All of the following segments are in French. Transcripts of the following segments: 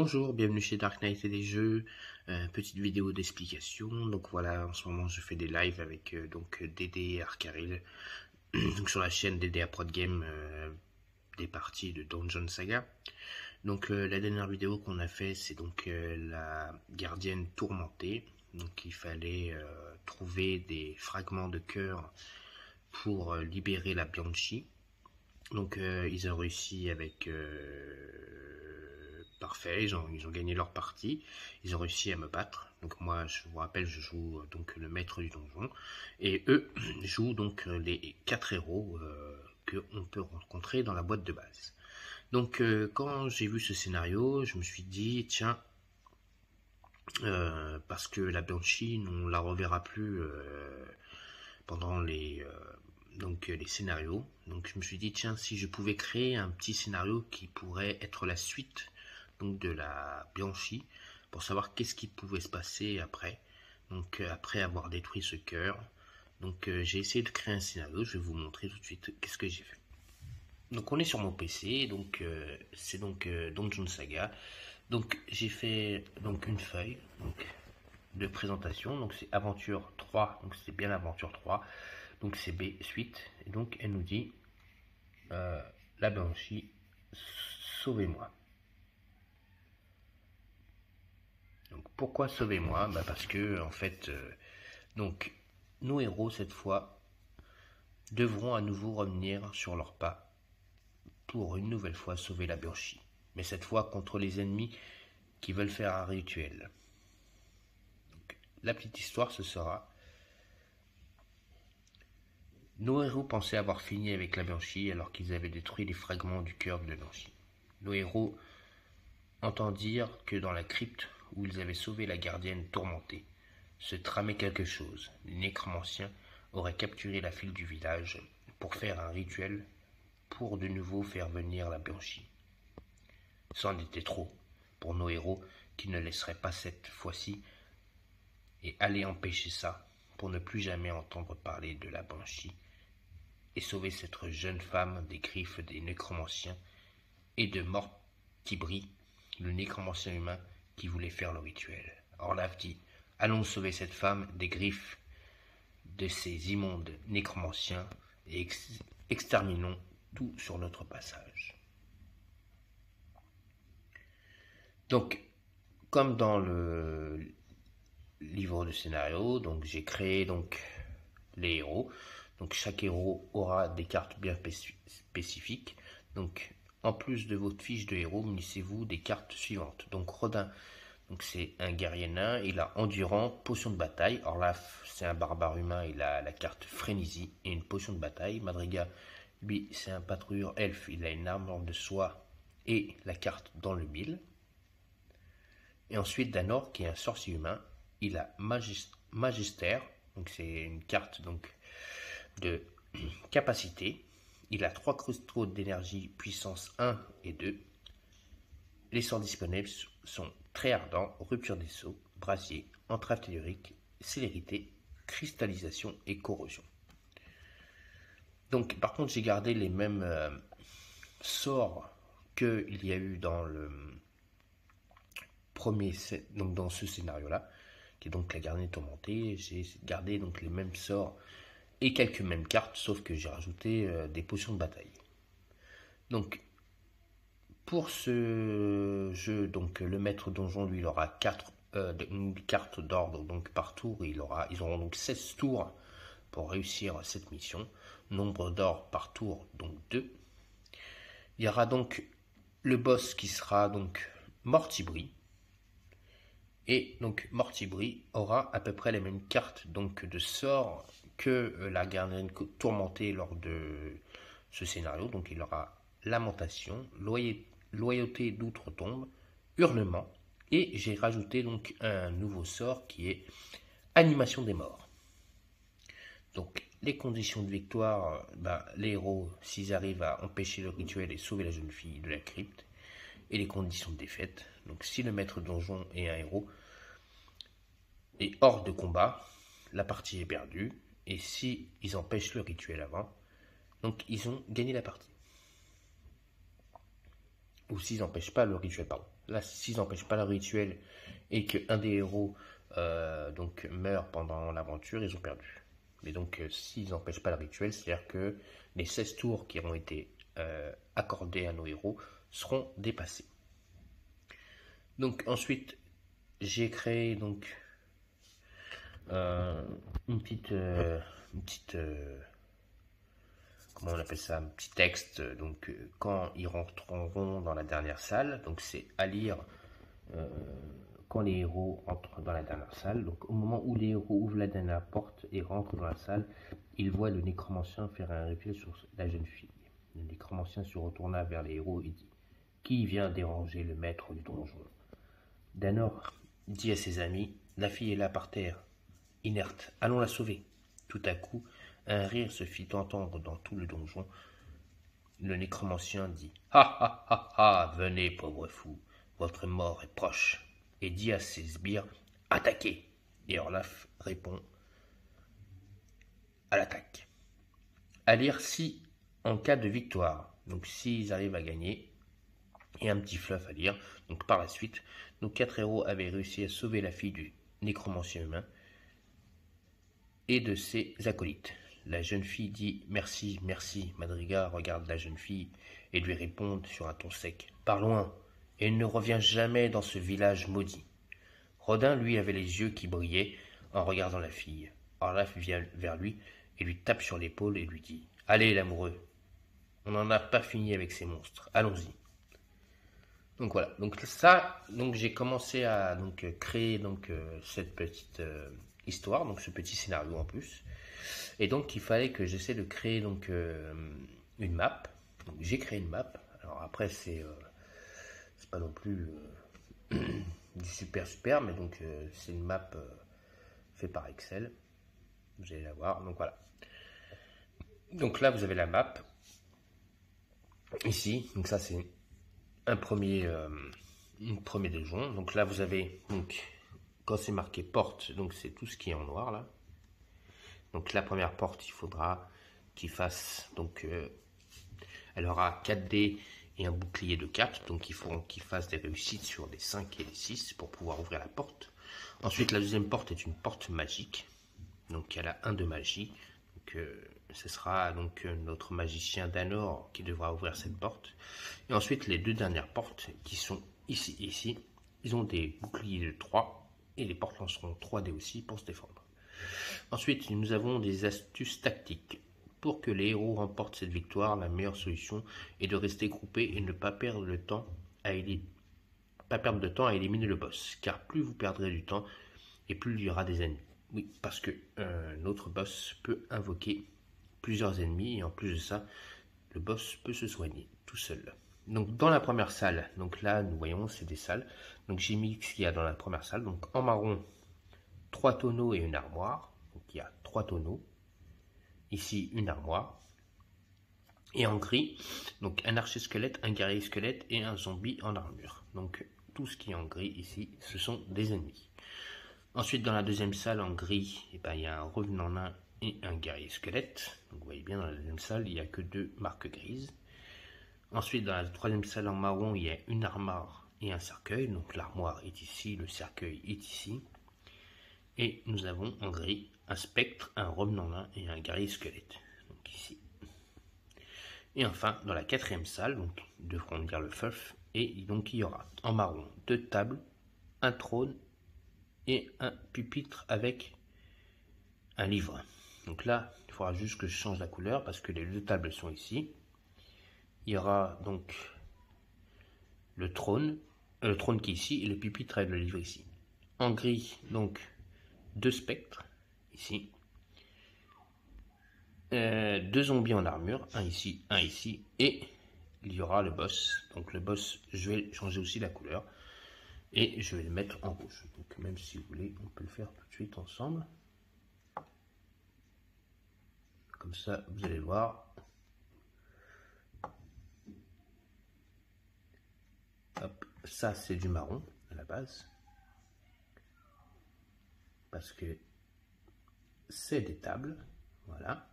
Bonjour, bienvenue chez Dark Knight et des jeux, petite vidéo d'explication. Donc voilà, en ce moment je fais des lives avec Dédé et Arkaril, donc sur la chaîne Dédé à Prod Game, des parties de Dungeon Saga. Donc la dernière vidéo qu'on a fait, c'est la gardienne tourmentée. Donc il fallait trouver des fragments de cœur pour libérer la Bianchi. Donc ils ont réussi avec parfait, ils ont gagné leur partie, ils ont réussi à me battre. Donc moi, je vous rappelle, je joue le maître du donjon, et eux jouent les 4 héros que on peut rencontrer dans la boîte de base. Donc quand j'ai vu ce scénario, je me suis dit tiens, parce que la Banshee, on la reverra plus pendant les scénarios. Donc je me suis dit tiens, si je pouvais créer un petit scénario qui pourrait être la suite de la Bianchi, pour savoir qu'est-ce qui pouvait se passer après. Donc après avoir détruit ce cœur. Donc j'ai essayé de créer un scénario, je vais vous montrer tout de suite qu'est-ce que j'ai fait. Donc on est sur mon PC, c'est Dungeon Saga. Donc j'ai fait une feuille de présentation, donc c'est Aventure 3, donc c'est bien Aventure 3, donc c'est B suite, et donc elle nous dit la Banshee, sauvez-moi. Donc pourquoi sauvez-moi? Parce que en fait, nos héros cette fois devront à nouveau revenir sur leurs pas pour une nouvelle fois sauver la Banshee, mais cette fois contre les ennemis qui veulent faire un rituel. Donc, la petite histoire, ce sera: nos héros pensaient avoir fini avec la Banshee alors qu'ils avaient détruit les fragments du cœur de la Banshee. Nos héros entendirent que dans la crypte où ils avaient sauvé la gardienne tourmentée se tramait quelque chose. Les nécromanciens auraient capturé la fille du village pour faire un rituel pour de nouveau faire venir la Banshee. C'en était trop pour nos héros qui ne laisseraient pas cette fois-ci et allaient empêcher ça pour ne plus jamais entendre parler de la Banshee et sauver cette jeune femme des griffes des nécromanciens et de Mortibri, le nécromancien humain qui voulait faire le rituel. Orlaf dit: allons sauver cette femme des griffes de ces immondes nécromanciens et exterminons tout sur notre passage. Donc, comme dans le livre de scénario, j'ai créé les héros. Donc chaque héros aura des cartes bien spécifiques. Donc en plus de votre fiche de héros, munissez-vous des cartes suivantes. Donc Rodin, c'est un guerrier nain, il a endurant, potion de bataille. Orlaf, c'est un barbare humain, il a la carte frénésie et une potion de bataille. Madriga, lui, c'est un patrouilleur elfe, il a une armure de soie et la carte dans le mille. Et ensuite Danor, qui est un sorcier humain, il a Magister, donc c'est une carte de capacité. Il a 3 cristaux d'énergie puissance 1 et 2. Les sorts disponibles sont très ardent, rupture des sceaux, brasier, entrave tellurique, célérité, cristallisation et corrosion. Donc par contre j'ai gardé les mêmes sorts qu'il y a eu dans le premier, dans ce scénario là, qui est donc la gardienne tourmentée. J'ai gardé les mêmes sorts et quelques mêmes cartes, sauf que j'ai rajouté des potions de bataille. Donc pour ce jeu, le maître donjon, lui, il aura 4 cartes d'ordre par tour. Ils auront 16 tours pour réussir cette mission. Nombre d'or par tour, 2. Il y aura le boss qui sera Mortibri. Et Mortibri aura à peu près les mêmes cartes de sorts que la gardienne tourmentée lors de ce scénario. Donc il aura lamentation, loyauté d'outre-tombe, hurlement, et j'ai rajouté un nouveau sort qui est animation des morts. Donc les conditions de victoire, les héros, s'ils arrivent à empêcher le rituel et sauver la jeune fille de la crypte. Et les conditions de défaite, donc si le maître donjon est un héros et hors de combat, la partie est perdue. Et si ils empêchent le rituel avant, ils ont gagné la partie. Ou s'ils n'empêchent pas le rituel, pardon. là, s'ils n'empêchent pas le rituel et qu'un des héros donc meurt pendant l'aventure, ils ont perdu. Mais donc, s'ils n'empêchent pas le rituel, c'est-à-dire que les 16 tours qui auront été accordés à nos héros seront dépassés. Donc ensuite, j'ai créé donc une petite comment on appelle ça, un petit texte. Donc quand ils rentreront dans la dernière salle, donc c'est à lire quand les héros entrent dans la dernière salle. Donc au moment où les héros ouvrent la dernière porte et rentrent dans la salle, ils voient le nécromancien faire un rituel sur la jeune fille. Le nécromancien se retourna vers les héros et dit: Qui vient déranger le maître du donjon? Danor dit à ses amis: La fille est là par terre, inerte, allons la sauver. Tout à coup, un rire se fit entendre dans tout le donjon. Le nécromancien dit: Ha ha ha ha, venez, pauvre fou, votre mort est proche. Et dit à ses sbires: Attaquez. Et Orlaf répond à l'attaque. À lire si en cas de victoire, donc s'ils arrivent à gagner, et un petit fluff à lire. Donc par la suite, nos 4 héros avaient réussi à sauver la fille du nécromancien humain et de ses acolytes. La jeune fille dit: Merci, merci. Madrigal regarde la jeune fille et lui répond sur un ton sec: Pars loin, et ne reviens jamais dans ce village maudit. Rodin, lui, avait les yeux qui brillaient en regardant la fille. Orlaf vient vers lui et lui tape sur l'épaule et lui dit: Allez, l'amoureux, on n'en a pas fini avec ces monstres, allons-y. Donc voilà, donc ça, donc j'ai commencé à donc créer donc cette petite histoire, donc ce petit scénario en plus, et donc il fallait que j'essaie de créer donc une map. Donc j'ai créé une map. Alors après c'est pas non plus du super, mais donc c'est une map faite par Excel. Vous allez la voir. Donc voilà. Donc là vous avez la map ici. Donc ça c'est un premier donjon. Donc là vous avez donc quand c'est marqué porte, donc c'est tout ce qui est en noir là. Donc la première porte, il faudra qu'il fasse donc elle aura 4 dés et un bouclier de 4, donc il faut qu'il fasse des réussites sur les 5 et les 6 pour pouvoir ouvrir la porte. Ensuite la deuxième porte est une porte magique, donc elle a 1 de magie. Donc ce sera donc notre magicien Danor qui devra ouvrir cette porte. Et ensuite les 2 dernières portes qui sont ici et ici, ils ont des boucliers de 3 et les portes lanceront 3 dés aussi pour se défendre. Ensuite nous avons des astuces tactiques. Pour que les héros remportent cette victoire, la meilleure solution est de rester groupés et ne pas perdre de temps à éliminer le boss, car plus vous perdrez du temps et plus il y aura des ennemis. Oui, parce que notre boss peut invoquer plusieurs ennemis et en plus de ça, le boss peut se soigner tout seul. Donc dans la première salle, donc là nous voyons c'est des salles. Donc j'ai mis ce qu'il y a dans la première salle. Donc en marron, 3 tonneaux et une armoire. Donc il y a 3 tonneaux. Ici une armoire. Et en gris, donc un archer squelette, un guerrier squelette et un zombie en armure. Donc tout ce qui est en gris ici, ce sont des ennemis. Ensuite dans la deuxième salle en gris, il y a un revenant nain et un guerrier squelette. Donc vous voyez bien dans la deuxième salle, il n'y a que 2 marques grises. Ensuite dans la troisième salle en marron, il y a une armoire et un cercueil. Donc l'armoire est ici, le cercueil est ici. Et nous avons en gris un spectre, un revenant nain et un guerrier squelette. Donc ici. Et enfin, dans la quatrième salle, donc devront dire le feuf, et donc il y aura en marron 2 tables, un trône et un pupitre avec un livre. Donc là, il faudra juste que je change la couleur parce que les 2 tables sont ici. Il y aura donc le trône qui est ici et le pupitre avec le livre ici. En gris, donc 2 spectres ici. 2 zombies en armure, un ici, et il y aura le boss. Donc le boss, je vais changer aussi la couleur et je vais le mettre en rouge. Donc même si vous voulez, on peut le faire tout de suite ensemble. Comme ça, vous allez voir. Hop, ça c'est du marron à la base. Parce que c'est des tables. Voilà.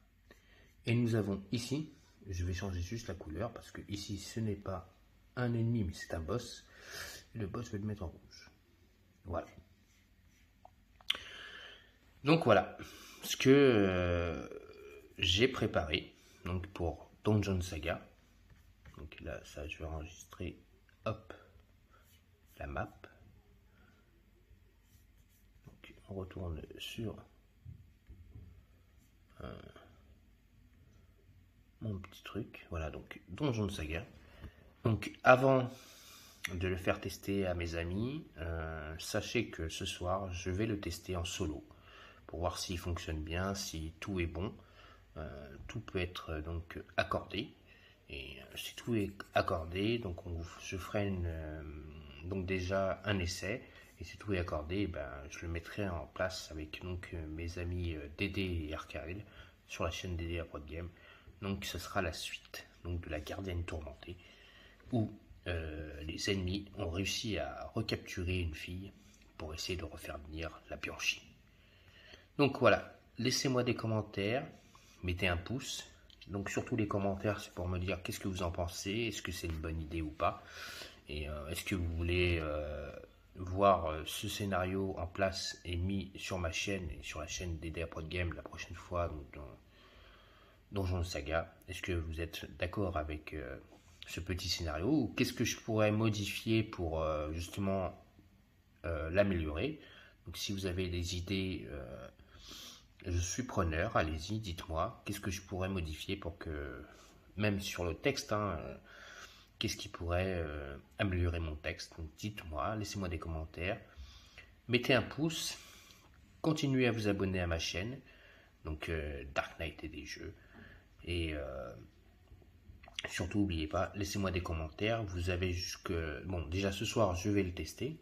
Et nous avons ici, je vais changer juste la couleur parce que ici ce n'est pas un ennemi mais c'est un boss. Le boss, je vais le mettre en rouge. Voilà. Donc voilà ce que j'ai préparé donc pour Dungeon Saga. Donc là, ça, je vais enregistrer, hop, la map. Donc on retourne sur mon petit truc. Voilà, donc Dungeon Saga. Donc avant de le faire tester à mes amis, sachez que ce soir, je vais le tester en solo pour voir s'il fonctionne bien, si tout est bon. Tout peut être donc accordé. Et si tout est accordé, donc je ferai donc déjà un essai. Et si tout est accordé, ben, je le mettrai en place avec donc mes amis Dédé et Arcaril sur la chaîne Dédé à Prod Game. Donc ce sera la suite donc, de la gardienne tourmentée où les ennemis ont réussi à recapturer une fille pour essayer de refaire venir la Bianchi. Donc voilà, laissez-moi des commentaires, mettez un pouce. Donc surtout les commentaires, c'est pour me dire qu'est-ce que vous en pensez, est-ce que c'est une bonne idée ou pas, et est-ce que vous voulez voir ce scénario en place et mis sur ma chaîne et sur la chaîne Dédé Prod Game la prochaine fois donc dans Dungeon Saga. Est-ce que vous êtes d'accord avec ce petit scénario ou qu'est-ce que je pourrais modifier pour justement l'améliorer. Donc si vous avez des idées, je suis preneur, allez-y, dites-moi, qu'est-ce que je pourrais modifier pour que, même sur le texte, qu'est-ce qui pourrait améliorer mon texte. Donc dites-moi, laissez-moi des commentaires, mettez un pouce, continuez à vous abonner à ma chaîne, donc Dark Knight et des jeux, et surtout n'oubliez pas, laissez-moi des commentaires, vous avez jusque... Bon, déjà ce soir, je vais le tester,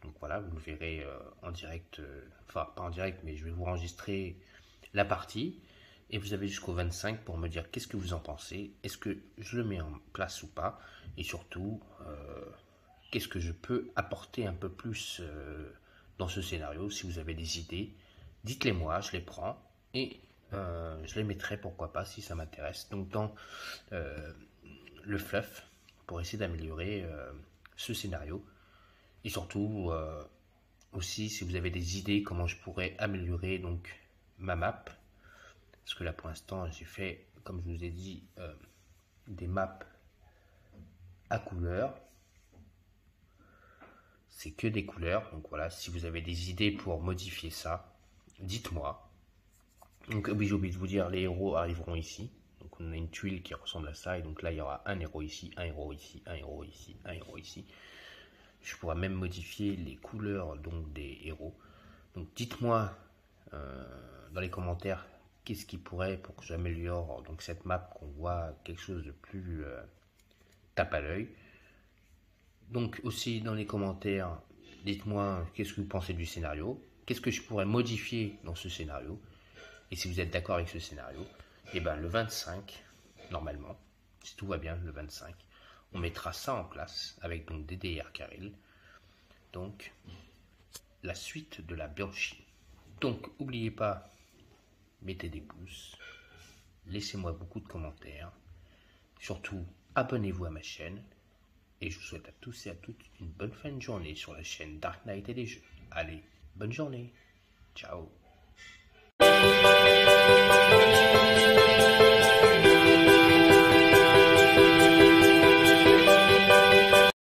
donc voilà, vous le verrez en direct, enfin pas en direct, mais je vais vous enregistrer la partie. Et vous avez jusqu'au 25 pour me dire qu'est-ce que vous en pensez, est-ce que je le mets en place ou pas, et surtout, qu'est-ce que je peux apporter un peu plus dans ce scénario. Si vous avez des idées, dites-les moi, je les prends, et je les mettrai pourquoi pas si ça m'intéresse. Donc dans le fluff, pour essayer d'améliorer ce scénario. Et surtout, aussi, si vous avez des idées, comment je pourrais améliorer donc ma map. Parce que là, pour l'instant, j'ai fait, comme je vous ai dit, des maps à couleurs. C'est que des couleurs. Donc voilà, si vous avez des idées pour modifier ça, dites-moi. Donc oui, j'ai oublié de vous dire, les héros arriveront ici. Donc on a une tuile qui ressemble à ça. Et donc là, il y aura un héros ici, un héros ici, un héros ici, un héros ici. Je pourrais même modifier les couleurs donc, des héros. Donc dites-moi dans les commentaires qu'est-ce qui pourrait pour que j'améliore donc cette map, qu'on voit quelque chose de plus tape à l'œil. Donc aussi dans les commentaires, dites-moi qu'est-ce que vous pensez du scénario, qu'est-ce que je pourrais modifier dans ce scénario, et si vous êtes d'accord avec ce scénario, et ben le 25, normalement, si tout va bien, le 25, on mettra ça en place avec donc Dédé et Arcaril. Donc la suite de la Bianchi. Donc n'oubliez pas, mettez des pouces, laissez-moi beaucoup de commentaires, surtout abonnez-vous à ma chaîne, et je vous souhaite à tous et à toutes une bonne fin de journée sur la chaîne Dark Knight et des jeux. Allez, bonne journée, ciao.